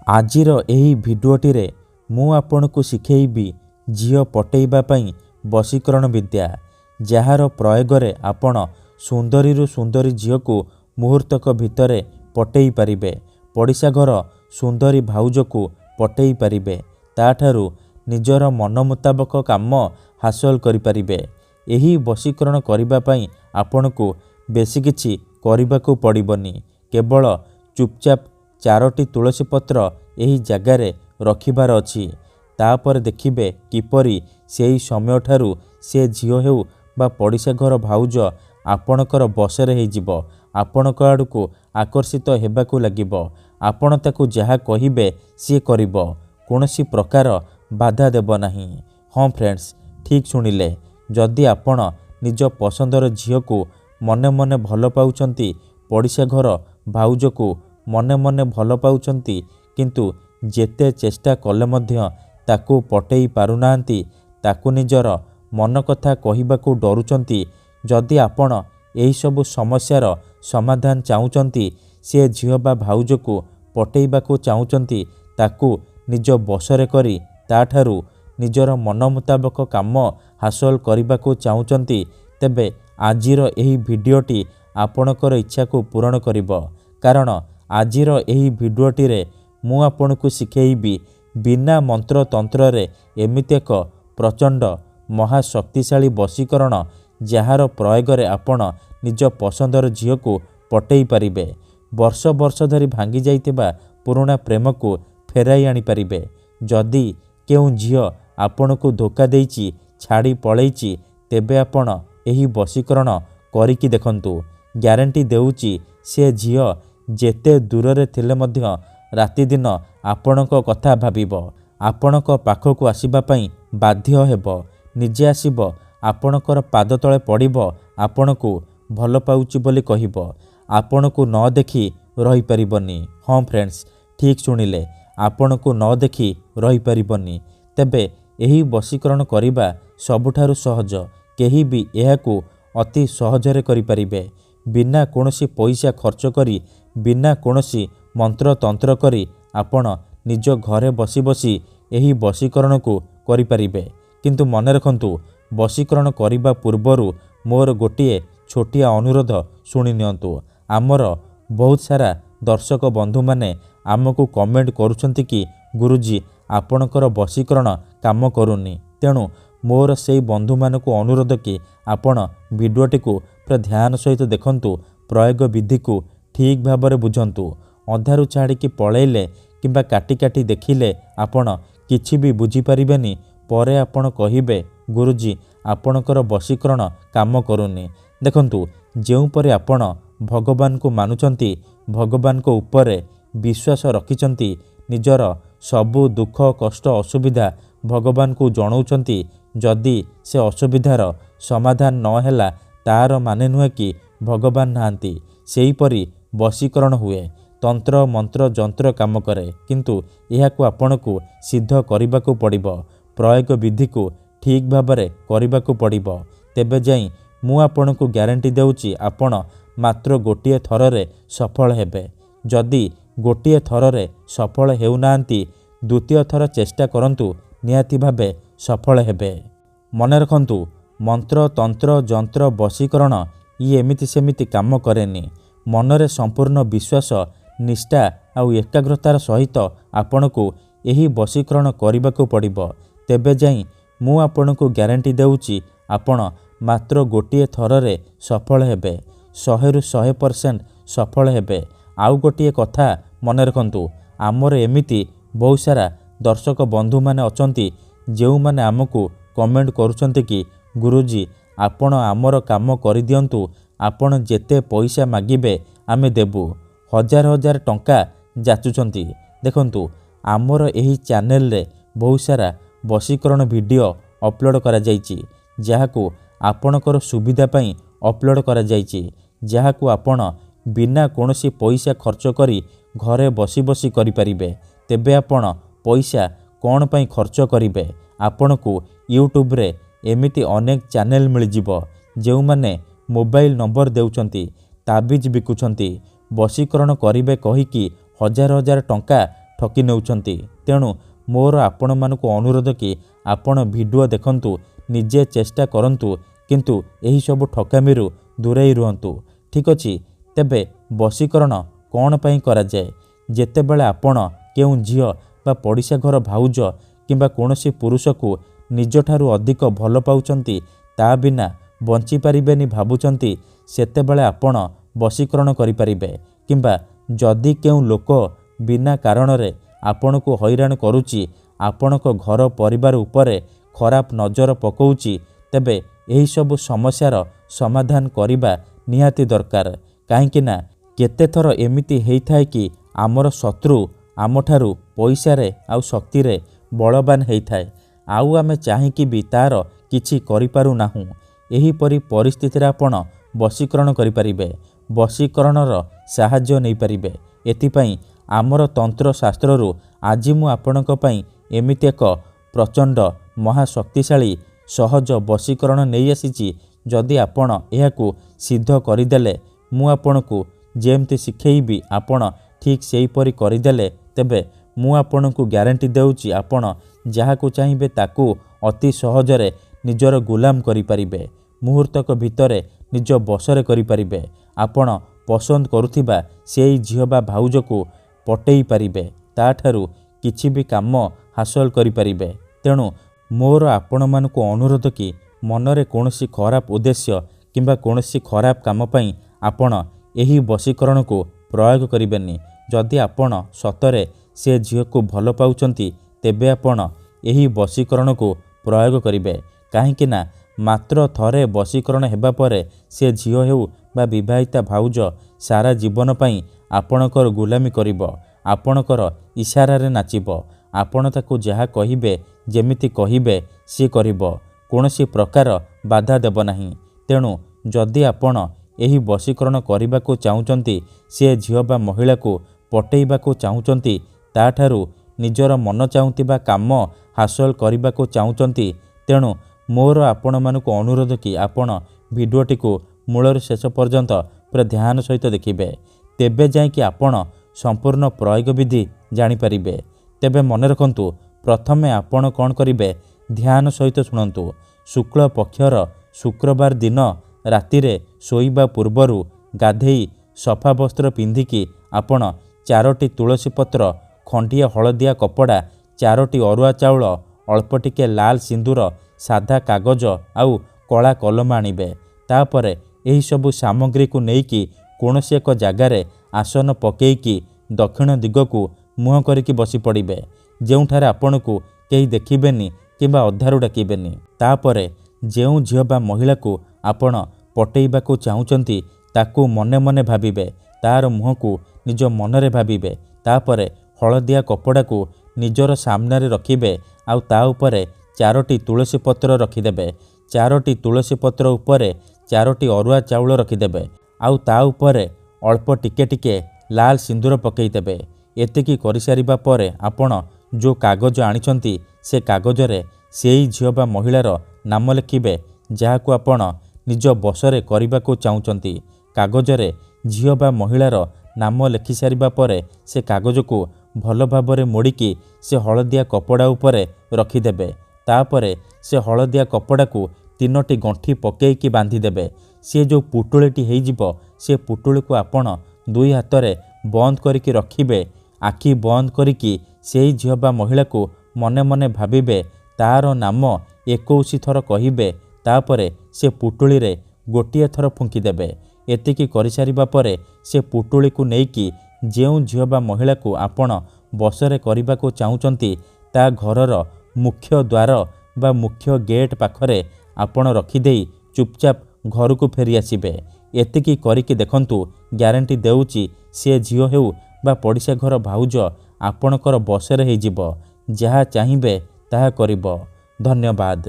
आजिर एही भिडियोटीरे मु आपनकु शिखेइबी झियो पटेइबा पई वशीकरण विद्या जार प्रयोगरे आपण सुंदरीरु सुंदरी झियोकु मुहूर्तक भितरे पटेई पारिबे। पड़िशा घर सुंदरी भाउजकु पटेई पारिबे। ताठारु निजर मन मुताबक काम हासिल करि पारिबे। एही वशीकरण करिबा पई आपनकु बेसी किछि करिबाकु पड़िबनी। केवल चुपचाप 4टी तुलसी पत्र एही जगारे रखिबार अछि। तापर देखिबे किपरि सेही समय ठारू से झियो हेउ बा पड़िशा घर भाउज आपणकर बसरे हेजिबो। आपणक आडकु आकर्षित हेबाकु लागिबो। आपण ताकु जहा कहिबे सी करिबो। कोनोसी प्रकार बाधा देबो नाही। हाँ फ्रेंड्स, ठीक सुनिले। जदि आपण निज पसंदर झियोकु मने मने भल पाउचंती, पड़िशा घर भाउजकु मने मने भल पाउचंती, किंतु जेते चेष्टा कले मध्य ताकु पटेई पारुनांती, ताकु निजर मन कथा कहिबाकु डरुचंती, जदि आपण एही सबु समस्यार समाधान चाहुचंती, से झियो बा भाउजकु पटेइबाकु चाहुचंती, ताकु निज बसरे करी ताठारु निजर मन मुताबक काम हासिल करिबाकु चाहुचंती, तेबे आजिर एही भिडियोटी आपणकर इच्छा को पूरण करिबो। कारण आजिर एही भिडियोटी रे मु आपनकु शिखेइबी बिना मंत्र तंत्र रे एमिति एक प्रचंड महाशक्तिशाली वशीकरण जार प्रयोग रे आपण निज पसंदर झियोकु पटेई पारिबे। वर्ष वर्ष धरी भांगी जाइतिबा पुराना प्रेम को फेराई आनी पारिबे। जदि केउ झियो आपनकु धोखा देइची, छाड़ी पळेइची, तेबे आपण एही वशीकरण करिकी देखंतु। ग्यारंटी देउची से झियो जेते दूर रे थिले मध्य राति दिन आपणक कथा भाबिबो। आपणक पाखकु आसीबा पई बाध्य हेबो। निजे आसीबो, आपणकर पाद तळे पड़िबो, आपणकु भल पाउची बोली कहिबो। आपणकु न देखि रही परिबनी। हाँ फ्रेंड्स, ठीक सुनिले। आपणकु न देखि रही परिबनी। तेबे एही वशीकरण करिबा सबुठारु सहज। केही भी एहाकु अति सहजरे करि परिबे। बिना कोनोसी पैसा खर्च करी, बिना कोनोसी मंत्र तंत्र करी आपण निज घरे बसी बसी एही वशीकरण को करि परिबे। किंतु मन रखंतु, वशीकरण करिबा पूर्वरु मोर गोटिए छोटिया अनुरोध सुनि नियंतु। आमर बहुत सारा दर्शक बंधु माने आमको कमेंट करुछंती कि गुरुजी आपणकर वशीकरण काम करूनी। तेणु मोर सेई बंधु मानकु अनुरोध कि आपण भिडियोटी को पूरा ध्यान सहित देखंतु। प्रयोग विधि को ठीक भाबरे बुझंतु। अधारु छाड़ी कि पळेइले किंबा काटी काटी देखिले आपण किछि भी बुझी परिबेनी। परे आपण कहिबे गुरुजी आपणकर वशीकरण काम करूनी। देखंतु, जेउ परे आपण भगवान को मानुचंती, भगवान को ऊपरे विश्वास रखिचंती, निजर सबु दुख कष्ट असुविधा भगवान को जणाउचंती, जदि से असुविधार समाधान न हैला तार माने नुहे कि भगवान नाहांती। सेहीपरि वशीकरण हुए। तंत्र मंत्र जंत्र काम करे, किंतु एहाकु आपणकु सिद्ध करिबाकु पड़िबो। प्रयोग विधि को ठीक भाबरे करिबाकु पड़िबो। तेबे जाई मु आपणकु ग्यारंटी देउची आपण मात्र गोटिए थररे सफल हेबे। जदि गोटिए थररे सफल हेउनांती, द्वितीय थर चेष्टा करंतु, निहाती भाबे सफल हेबे। मने रखंतु, मंत्र तंत्र जंत्र वशीकरण ये एमिति सेमिति काम करेनी। मनरे संपूर्ण विश्वास निष्ठा आउ एकाग्रतार सहित आपणकु एही वशीकरण करिबाकु पड़िबो। तेबे जाई मु आपणकु ग्यारंटी देउची आपण मात्र गोटिए थररे सफल हेबे। 100 रु 100% सफल हेबे। आउ गोटिए कथा मने रखंतु, आमर एमिति बहुत सारा दर्शक बंधु माने अचंती जेउ माने आमको कमेंट करूचंती कि गुरुजी आपण आमर काम करि दियंतु। आपण जेते पैसा मागिबे आमे देबु। हजार हजार टंका जाचुचंती। देखंतु, आमर एही चैनल रे बहुत सारा वशीकरण वीडियो अपलोड करा जायछि, जाहाकु आपणकर सुविधा पई अपलोड करा जायछि, जाहाकु आपण बिना कोनोसी पैसा खर्च करी घरे बसी बसी करि परिबे। तेबे आपण पैसा कोन पई खर्च करिबे? आपणकु यूट्यूब रे एमिति अनेक चैनल मिल जिवो, जेउ माने मोबाइल नंबर देउचंती, ताबिज बिकुचंती, वशीकरण करिबे कहिकी हजार हजार टंका ଠକି ନେଉଛନ୍ତି। ତେଣୁ ମୋର ଆପଣମାନଙ୍କୁ ଅନୁରୋଧ କି ଆପଣ ଭିଡ଼ିଓ ଦେଖନ୍ତୁ, ନିଜେ ଚେଷ୍ଟା କରନ୍ତୁ, କିନ୍ତୁ ଏହିସବୁ ଠକାମିରୁ ଦୂରେଇ ରୁହନ୍ତୁ। ଠିକ୍ ଅଛି। ତେବେ ବଶୀକରଣ କ'ଣ ପାଇଁ କରାଯାଏ? ଯେତେବେଳେ ଆପଣ କେଉଁ ଝିଅ ବା ପଡ଼ିଶା ଘର ଭାଉଜ କିମ୍ବା କୌଣସି ପୁରୁଷକୁ ନିଜଠାରୁ ଅଧିକ ଭଲ ପାଉଛନ୍ତି, ତା ବିନା ବଞ୍ଚିପାରିବେନି ଭାବୁଛନ୍ତି, ସେତେବେଳେ ଆପଣ ବଶୀକରଣ କରିପାରିବେ। କିମ୍ବା ଯଦି କେଉଁ ଲୋକ ବିନା କାରଣରେ ଆପଣଙ୍କୁ ହଇରାଣ କରୁଛି, ଆପଣଙ୍କ ଘର ପରିବାର ଉପରେ ଖରାପ ନଜର ପକାଉଛି, ତେବେ ଏହିସବୁ ସମସ୍ୟାର ସମାଧାନ କରିବା ନିହାତି ଦରକାର। କାହିଁକି ନା କେତେଥର ଏମିତି ହେଇଥାଏ କି ଆମର ଶତ୍ରୁ ଆମଠାରୁ ପଇସାରେ ଆଉ ଶକ୍ତିରେ ବଳବାନ ହେଇଥାଏ, ଆଉ ଆମେ ଚାହିଁକି ବି ତା'ର କିଛି କରିପାରୁନାହୁଁ। ଏହିପରି ପରିସ୍ଥିତିରେ ଆପଣ ବଶୀକରଣ କରିପାରିବେ, ବଶୀକରଣର ସାହାଯ୍ୟ ନେଇପାରିବେ। ଏଥିପାଇଁ ଆମର ତନ୍ତ୍ରଶାସ୍ତ୍ରରୁ ଆଜି ମୁଁ ଆପଣଙ୍କ ପାଇଁ ଏମିତି ଏକ ପ୍ରଚଣ୍ଡ ମହାଶକ୍ତିଶାଳୀ ସହଜ ବଶୀକରଣ ନେଇ ଆସିଛି। ଯଦି ଆପଣ ଏହାକୁ ସିଦ୍ଧ କରିଦେଲେ, ମୁଁ ଆପଣଙ୍କୁ ଯେମିତି ଶିଖେଇବି ଆପଣ ଠିକ୍ ସେହିପରି କରିଦେଲେ, ତେବେ ମୁଁ ଆପଣଙ୍କୁ ଗ୍ୟାରେଣ୍ଟି ଦେଉଛି ଆପଣ ଯାହାକୁ ଚାହିଁବେ ତାକୁ ଅତି ସହଜରେ ନିଜର ଗୁଲାମ କରିପାରିବେ, ମୁହୂର୍ତ୍ତକ ଭିତରେ ନିଜ ବଶରେ କରିପାରିବେ। ଆପଣ ପସନ୍ଦ କରୁଥିବା ସେଇ ଝିଅ ବା ଭାଉଜକୁ ପଟେଇ ପାରିବେ, ତାଠାରୁ କିଛି ବି କାମ ହାସଲ କରିପାରିବେ। ତେଣୁ ମୋର ଆପଣମାନଙ୍କୁ ଅନୁରୋଧ କି ମନରେ କୌଣସି ଖରାପ ଉଦ୍ଦେଶ୍ୟ କିମ୍ବା କୌଣସି ଖରାପ କାମ ପାଇଁ ଆପଣ ଏହି ବଶୀକରଣକୁ ପ୍ରୟୋଗ କରିବେନି। ଯଦି ଆପଣ ସତରେ ସେ ଝିଅକୁ ଭଲ ପାଉଛନ୍ତି, ତେବେ ଆପଣ ଏହି ବଶୀକରଣକୁ ପ୍ରୟୋଗ କରିବେ। କାହିଁକି ନା ମାତ୍ର ଥରେ ବଶୀକରଣ ହେବା ପରେ ସେ ଝିଅ ହେଉ ବା ବିବାହିତା ଭାଉଜ ସାରା ଜୀବନ ପାଇଁ ଆପଣଙ୍କର ଗୁଲାମୀ କରିବ, ଆପଣଙ୍କର ଇସାରାରେ ନାଚିବ। ଆପଣ ତାକୁ ଯାହା କହିବେ, ଯେମିତି କହିବେ ସିଏ କରିବ, କୌଣସି ପ୍ରକାର ବାଧା ଦେବ ନାହିଁ। ତେଣୁ ଯଦି ଆପଣ ଏହି ବଶୀକରଣ କରିବାକୁ ଚାହୁଁଛନ୍ତି, ସେ ଝିଅ ବା ମହିଳାକୁ ପଟେଇବାକୁ ଚାହୁଁଛନ୍ତି, ତାଠାରୁ ନିଜର ମନ ଚାହୁଁଥିବା କାମ ହାସଲ କରିବାକୁ ଚାହୁଁଛନ୍ତି, ତେଣୁ ମୋର ଆପଣମାନଙ୍କୁ ଅନୁରୋଧ କି ଆପଣ ଭିଡ଼ିଓଟିକୁ ମୂଳରୁ ଶେଷ ପର୍ଯ୍ୟନ୍ତ ପୁରା ଧ୍ୟାନ ସହିତ ଦେଖିବେ। ତେବେ ଯାଇକି ଆପଣ ସମ୍ପୂର୍ଣ୍ଣ ପ୍ରୟୋଗ ବିଧି ଜାଣିପାରିବେ। ତେବେ ମନେ ରଖନ୍ତୁ, ପ୍ରଥମେ ଆପଣ କ'ଣ କରିବେ, ଧ୍ୟାନ ସହିତ ଶୁଣନ୍ତୁ। ଶୁକ୍ଳ ପକ୍ଷର ଶୁକ୍ରବାର ଦିନ ରାତିରେ ଶୋଇବା ପୂର୍ବରୁ ଗାଧେଇ ସଫା ବସ୍ତ୍ର ପିନ୍ଧିକି ଆପଣ 4ଟି ତୁଳସୀ ପତ୍ର, ଖଣ୍ଡିଏ ହଳଦିଆ କପଡ଼ା, 4ଟି ଅରୁଆ ଚାଉଳ, ଅଳ୍ପ ଟିକେ ଲାଲ ସିନ୍ଦୁର, ସାଧା କାଗଜ ଆଉ କଳା କଲମ ଆଣିବେ। ତାପରେ ଏହିସବୁ ସାମଗ୍ରୀକୁ ନେଇକି କୌଣସି ଏକ ଜାଗାରେ ଆସନ ପକେଇକି ଦକ୍ଷିଣ ଦିଗକୁ ମୁହଁ କରିକି ବସି ପଡ଼ିବେ, ଯେଉଁଠାରେ ଆପଣଙ୍କୁ କେହି ଦେଖିବେନି କିମ୍ବା ଅଧାରୁ ଡାକିବେନି। ତାପରେ ଯେଉଁ ଝିଅ ବା ମହିଳାକୁ ଆପଣ ପଟେଇବାକୁ ଚାହୁଁଛନ୍ତି, ତାକୁ ମନେ ମନେ ଭାବିବେ, ତାର ମୁହଁକୁ ନିଜ ମନରେ ଭାବିବେ। ତାପରେ ହଳଦିଆ କପଡ଼ାକୁ ନିଜର ସାମ୍ନାରେ ରଖିବେ, ଆଉ ତା ଉପରେ 4ଟି ତୁଳସୀ ପତ୍ର ରଖିଦେବେ। 4ଟି ତୁଳସୀ ପତ୍ର ଉପରେ 4ଟି ଅରୁଆ ଚାଉଳ ରଖିଦେବେ, ଆଉ ତା ଉପରେ ଅଳ୍ପ ଟିକେ ଟିକେ ଲାଲ ସିନ୍ଦୁର ପକାଇଦେବେ। ଏତିକି କରିସାରିବା ପରେ ଆପଣ ଯେଉଁ କାଗଜ ଆଣିଛନ୍ତି, ସେ କାଗଜରେ ସେଇ ଝିଅ ବା ମହିଳାର ନାମ ଲେଖିବେ, ଯାହାକୁ ଆପଣ ନିଜ ବଶରେ କରିବାକୁ ଚାହୁଁଛନ୍ତି। କାଗଜରେ ଝିଅ ବା ମହିଳାର ନାମ ଲେଖିସାରିବା ପରେ ସେ କାଗଜକୁ ଭଲ ଭାବରେ ମୋଡ଼ିକି ସେ ହଳଦିଆ କପଡ଼ା ଉପରେ ରଖିଦେବେ। ତାପରେ ସେ ହଳଦିଆ କପଡ଼ାକୁ 3ଟି ଗଣ୍ଠି ପକେଇକି ବାନ୍ଧିଦେବେ। ସେ ଯେଉଁ ପୁଟୁଳିଟି ହେଇଯିବ, ସେ ପୁଟୁଳିକୁ ଆପଣ 2 ହାତରେ ବନ୍ଦ କରିକି ରଖିବେ। ଆଖି ବନ୍ଦ କରିକି ସେଇ ଝିଅ ବା ମହିଳାକୁ ମନେ ମନେ ଭାବିବେ, ତାର ନାମ 21 ଥର କହିବେ। ତାପରେ ସେ ପୁଟୁଳିରେ ଗୋଟିଏ ଥର ଫୁଙ୍କିଦେବେ। ଏତିକି କରିସାରିବା ପରେ ସେ ପୁଟୁଳିକୁ ନେଇକି ଯେଉଁ ଝିଅ ବା ମହିଳାକୁ ଆପଣ ବଶରେ କରିବାକୁ ଚାହୁଁଛନ୍ତି, ତା ଘରର ମୁଖ୍ୟ ଦ୍ୱାର ବା ମୁଖ୍ୟ ଗେଟ୍ ପାଖରେ ଆପଣ ରଖିଦେଇ ଚୁପଚାପ ଘରକୁ ଫେରି ଆସିବେ। ଏତିକି କରିକି ଦେଖନ୍ତୁ, ଗ୍ୟାରେଣ୍ଟି ଦେଉଛି ସେ ଝିଅ ହେଉ ବା ପଡ଼ିଶା ଘର ଭାଉଜ ଆପଣଙ୍କର ବଶରେ ହେଇଯିବ। ଯାହା ଚାହିଁବେ ତାହା କରିବ। ଧନ୍ୟବାଦ।